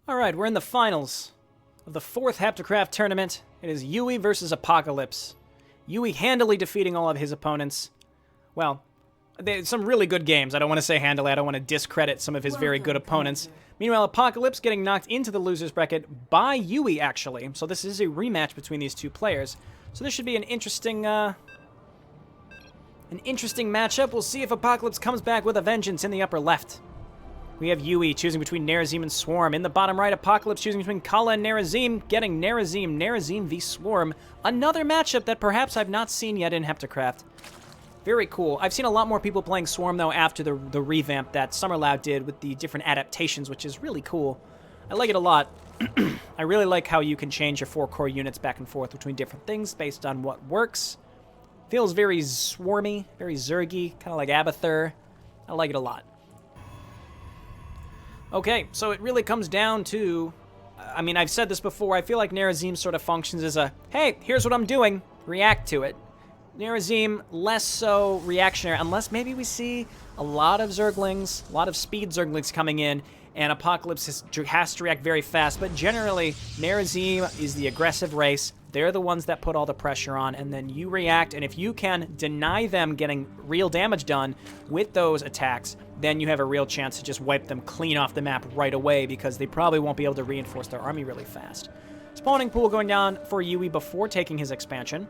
Alright, we're in the finals of the 4th HeptaCraft tournament. It is YueY versus Apocalyspe. YueY handily defeating all of his opponents. Well, some really good games. I don't want to say handily. I don't want to discredit some of his very good opponents. Meanwhile, Apocalyspe getting knocked into the loser's bracket by YueY, actually. So this is a rematch between these two players. So this should be an interesting matchup. We'll see if Apocalyspe comes back with a vengeance in the upper left. We have YueY choosing between Nerazim and Swarm. In the bottom right, Apocalyspe choosing between Kala and Nerazim, getting Nerazim v Swarm. Another matchup that perhaps I've not seen yet in HeptaCraft. Very cool. I've seen a lot more people playing Swarm, though, after the revamp that Summerloud did with the different adaptations, which is really cool. I like it a lot. I really like how you can change your 4 core units back and forth between different things based on what works. Feels very swarmy, very zergy, kind of like Abathur. I like it a lot. Okay, so it really comes down to, I mean, I've said this before, I feel like Nerazim sort of functions as a, hey, here's what I'm doing, react to it. Nerazim, less so reactionary, unless maybe we see a lot of Zerglings, a lot of speed Zerglings coming in, and Apocalyspe has to react very fast, but generally, Nerazim is the aggressive race. They're the ones that put all the pressure on, and then you react, and if you can deny them getting real damage done with those attacks, then you have a real chance to just wipe them clean off the map right away, because they probably won't be able to reinforce their army really fast. Spawning pool going down for YueY before taking his expansion.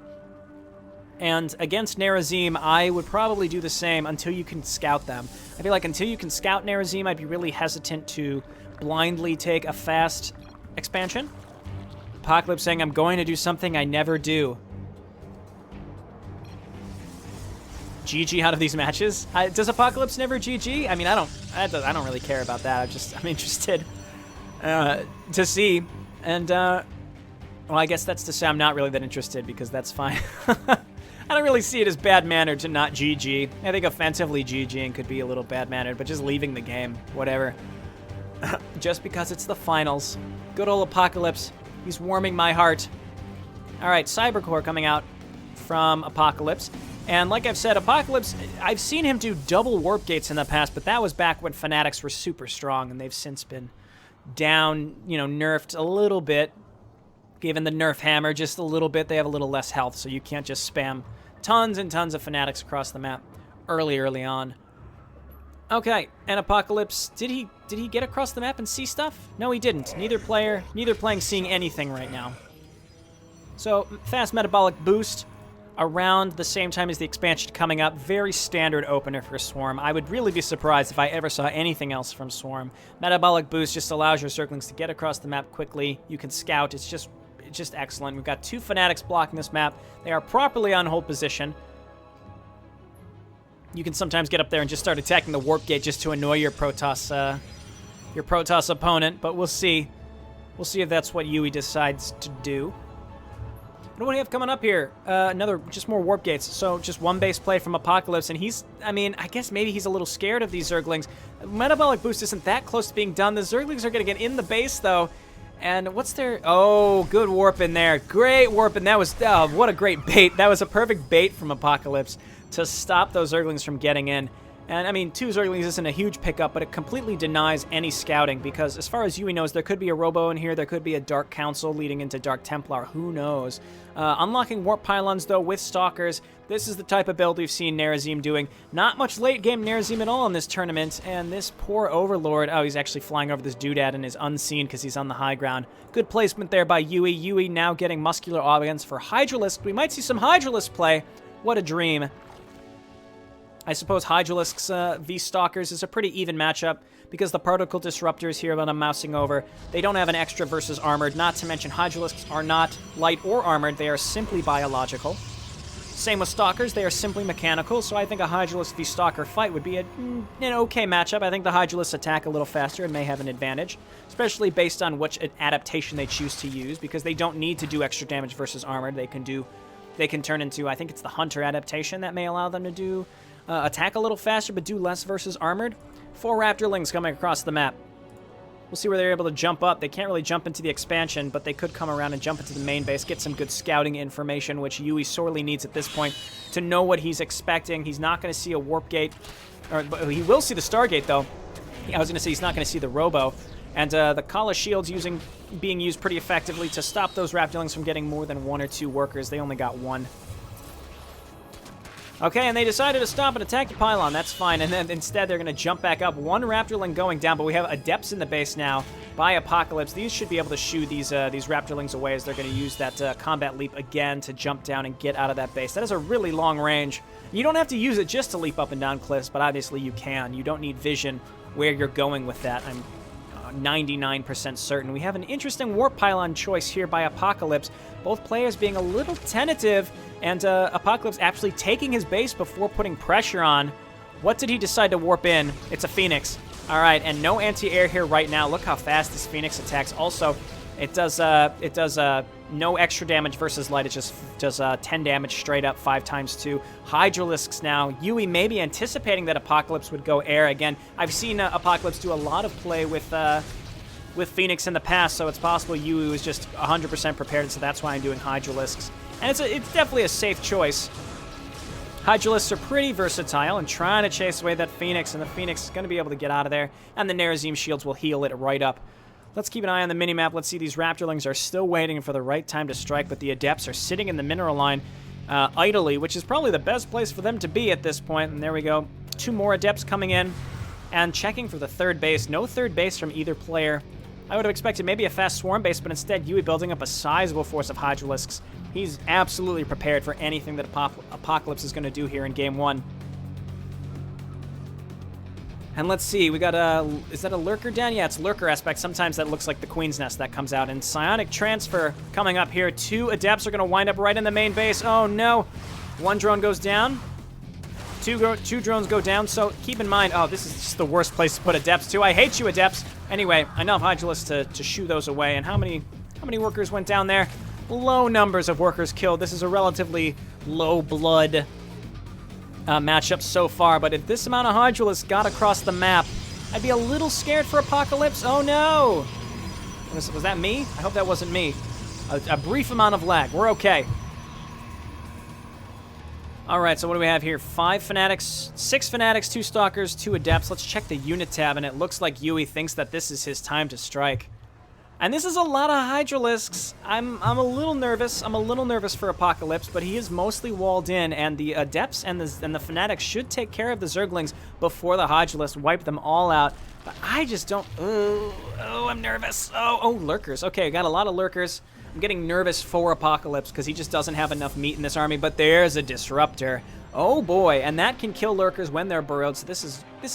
And against Nerazim, I would probably do the same until you can scout them. I feel like until you can scout Nerazim, I'd be really hesitant to blindly take a fast expansion. Apocalyspe saying, I'm going to do something I never do. GG out of these matches? Does Apocalyspe never GG? I mean, I don't really care about that. I'm interested to see. And, well, I guess that's to say I'm not really that interested, because that's fine. I don't really see it as bad-mannered to not GG. I think offensively GGing could be a little bad-mannered, but just leaving the game, whatever. Just because it's the finals. Good old Apocalyspe. He's warming my heart. All right, Cybercore coming out from Apocalyspe. And like I've said, Apocalyspe, I've seen him do double warp gates in the past, but that was back when Fanatics were super strong, and they've since been down, nerfed a little bit. Given the nerf hammer just a little bit, they have a little less health, so you can't just spam tons and tons of Fanatics across the map early on. Okay, and Apocalyspe, did he get across the map and see stuff? No, he didn't. Neither playing seeing anything right now. So, fast metabolic boost around the same time as the expansion coming up. Very standard opener for Swarm. I would really be surprised if I ever saw anything else from Swarm. Metabolic boost just allows your Zerglings to get across the map quickly. You can scout. It's just excellent. We've got 2 Fanatics blocking this map. They are properly on hold position. You can sometimes get up there and just start attacking the warp gate just to annoy your Protoss opponent, but we'll see. We'll see if that's what YueY decides to do. What do we have coming up here? Just more warp gates. So just one base play from Apocalyspe, and I guess maybe he's a little scared of these Zerglings. Metabolic boost isn't that close to being done. The Zerglings are going to get in the base, though. And what's their... Oh, good warp in there. Great warp, and that was... Oh, what a great bait. That was a perfect bait from Apocalyspe to stop those Zerglings from getting in. And, 2 Zerglings isn't a huge pickup, but it completely denies any scouting, because as far as YueY knows, there could be a Robo in here, there could be a Dark Council leading into Dark Templar, who knows. Unlocking Warp Pylons, though, with Stalkers, this is the type of build we've seen Nerazim doing. Not much late-game Nerazim at all in this tournament, and this poor Overlord, oh, he's actually flying over this doodad and is unseen because he's on the high ground. Good placement there by YueY. YueY now getting Muscular Audience for Hydralisk. We might see some Hydralisk play. What a dream. I suppose Hydralisks v Stalkers is a pretty even matchup because the Particle Disruptors here that I'm mousing over, they don't have an extra versus armored, not to mention Hydralisks are not light or armored, they are simply biological. Same with Stalkers, they are simply mechanical, so I think a Hydralisk v Stalker fight would be an okay matchup. I think the Hydralisks attack a little faster and may have an advantage, especially based on which adaptation they choose to use, because they don't need to do extra damage versus armored. They can turn into, I think it's the Hunter adaptation that may allow them to do attack a little faster, but do less versus armored. 4 Raptorlings coming across the map. We'll see where they're able to jump up. They can't really jump into the expansion, but they could come around and jump into the main base, get some good scouting information, which YueY sorely needs at this point to know what he's expecting. He's not going to see a warp gate, but he will see the Stargate, though. I was going to say he's not going to see the Robo. And the Kala Shield's being used pretty effectively to stop those Raptorlings from getting more than 1 or 2 workers. They only got 1. Okay, and they decided to stop and attack the pylon. That's fine. And then instead, they're going to jump back up. 1 Raptorling going down, but we have Adepts in the base now by Apocalypse. These should be able to shoo these Raptorlings away as they're going to use that combat leap again to jump down and get out of that base. That is a really long range. You don't have to use it just to leap up and down cliffs, but obviously you can. You don't need vision where you're going with that. I'm 99% certain. We have an interesting warp pylon choice here by Apocalypse. Both players being a little tentative, and Apocalypse actually taking his base before putting pressure on. What did he decide to warp in? It's a Phoenix. All right, and no anti-air here right now. Look how fast this Phoenix attacks. Also, it does no extra damage versus light. It just does 10 damage straight up, 5 times 2. Hydralisks now. YueY maybe anticipating that Apocalypse would go air again. I've seen Apocalypse do a lot of play with Phoenix in the past, so it's possible YueY was just 100% prepared, so that's why I'm doing Hydralisks. And it's definitely a safe choice. Hydralisks are pretty versatile and trying to chase away that Phoenix, and the Phoenix is going to be able to get out of there, and the Nerazim shields will heal it right up. Let's keep an eye on the minimap. Let's see, these Raptorlings are still waiting for the right time to strike, but the Adepts are sitting in the mineral line idly, which is probably the best place for them to be at this point. And there we go. 2 more Adepts coming in and checking for the 3rd base. No 3rd base from either player. I would have expected maybe a fast swarm base, but instead YueY building up a sizable force of Hydralisks. He's absolutely prepared for anything that Apocalypse is going to do here in Game 1. And let's see, we got is that a Lurker down? Yeah, it's Lurker aspect. Sometimes that looks like the Queen's Nest that comes out. And Psionic Transfer coming up here. 2 Adepts are going to wind up right in the main base. Oh, no. 1 drone goes down. 2 drones go down. So keep in mind, oh, this is just the worst place to put Adepts, too. I hate you, Adepts. Anyway, enough Hydralisks to shoo those away. And how many workers went down there? Low numbers of workers killed. This is a relatively low blood matchup so far, but if this amount of Hydralisks got across the map, I'd be a little scared for Apocalypse. Oh no! Was that me? I hope that wasn't me. A brief amount of lag. We're okay. Alright, so what do we have here? 5 Fanatics, 6 Fanatics, 2 Stalkers, 2 Adepts. Let's check the unit tab, and it looks like YueY thinks that this is his time to strike. And this is a lot of Hydralisks. I'm a little nervous. I'm a little nervous for Apocalypse, but he is mostly walled in, and the Adepts and the Fanatics should take care of the Zerglings before the Hydralisks wipe them all out. But I just don't... Oh, I'm nervous. Oh, Lurkers. Okay, got a lot of Lurkers. I'm getting nervous for Apocalypse because he just doesn't have enough meat in this army, but there's a Disruptor. Oh boy, and that can kill Lurkers when they're burrowed, so this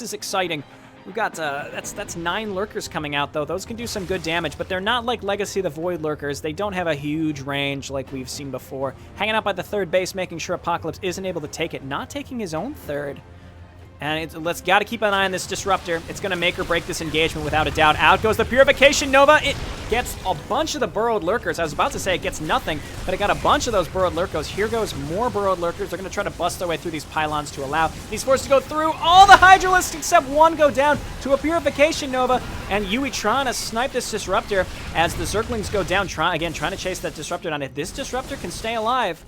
is exciting. We've got, that's 9 Lurkers coming out, though. Those can do some good damage, but they're not like Legacy of the Void Lurkers. They don't have a huge range like we've seen before. Hanging out by the 3rd base, making sure Apocalypse isn't able to take it. Not taking his own 3rd. And let's got to keep an eye on this Disruptor. It's going to make or break this engagement without a doubt. Out goes the Purification Nova. It gets a bunch of the burrowed Lurkers. I was about to say it gets nothing, but it got a bunch of those burrowed Lurkers. Here goes more burrowed Lurkers. They're going to try to bust their way through these pylons to allow these forces to go through. All the Hydralisks except 1 go down to a Purification Nova. And YueY trying to snipe this Disruptor as the Zerglings go down. Trying to chase that Disruptor down. If this Disruptor can stay alive...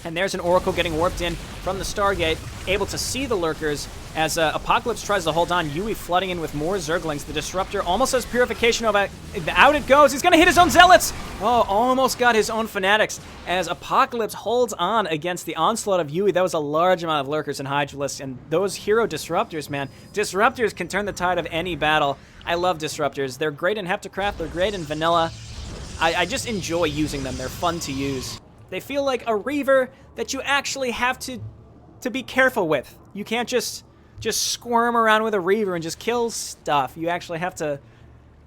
And there's an Oracle getting warped in from the Stargate, able to see the Lurkers as Apocalypse tries to hold on. YueY flooding in with more Zerglings. The Disruptor almost has Purification Nova. Out it goes. He's going to hit his own Zealots. Oh, almost got his own Fanatics as Apocalypse holds on against the onslaught of YueY. That was a large amount of Lurkers and Hydralisks. And those hero Disruptors, man. Disruptors can turn the tide of any battle. I love Disruptors. They're great in HeptaCraft. They're great in vanilla. I just enjoy using them. They're fun to use. They feel like a Reaver that you actually have to be careful with. You can't just squirm around with a Reaver and just kill stuff. You actually have to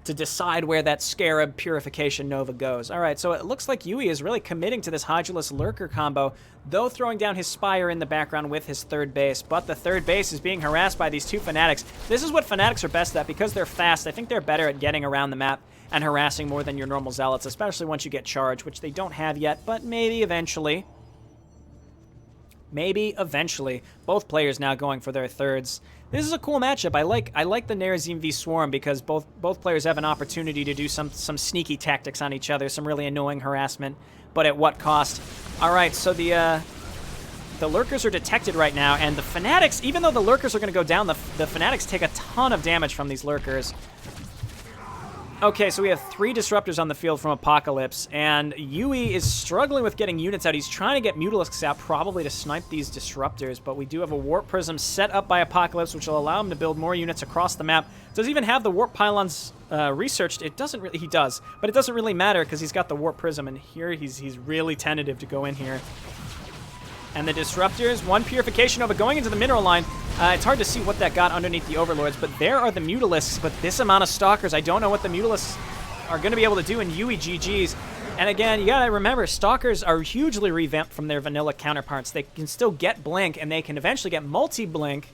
decide where that Scarab Purification Nova goes. All right, so it looks like YueY is really committing to this Hydralisk Lurker combo, though throwing down his Spire in the background with his 3rd base. But the 3rd base is being harassed by these 2 Fanatics. This is what Fanatics are best at because they're fast. I think they're better at getting around the map and harassing more than your normal Zealots, especially once you get charged, which they don't have yet, but maybe eventually. Maybe eventually. Both players now going for their 3rds. This is a cool matchup. I like the Nerazim v Swarm because both players have an opportunity to do some sneaky tactics on each other, some really annoying harassment, but at what cost? All right, so the Lurkers are detected right now, and the Fanatics, even though the Lurkers are going to go down, the Fanatics take a ton of damage from these Lurkers. Okay, so we have 3 disruptors on the field from Apocalypse, and YueY is struggling with getting units out. He's trying to get Mutalisks out, probably to snipe these disruptors, but we do have a Warp Prism set up by Apocalypse, which will allow him to build more units across the map. Does he even have the Warp Pylons researched? It doesn't really. He does, but it doesn't really matter because he's got the Warp Prism, and here he's really tentative to go in here. And the disruptors, 1 Purification Nova going into the mineral line. It's hard to see what that got underneath the Overlords, but there are the Mutalisks. But this amount of Stalkers, I don't know what the Mutalisks are going to be able to do in YueY GG's. And again, you gotta remember, Stalkers are hugely revamped from their vanilla counterparts. They can still get Blink, and they can eventually get multi-Blink.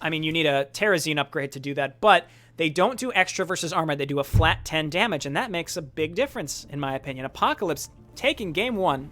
I mean, you need a Terrazine upgrade to do that, but they don't do extra versus armor. They do a flat 10 damage, and that makes a big difference, in my opinion. Apocalypse taking game 1.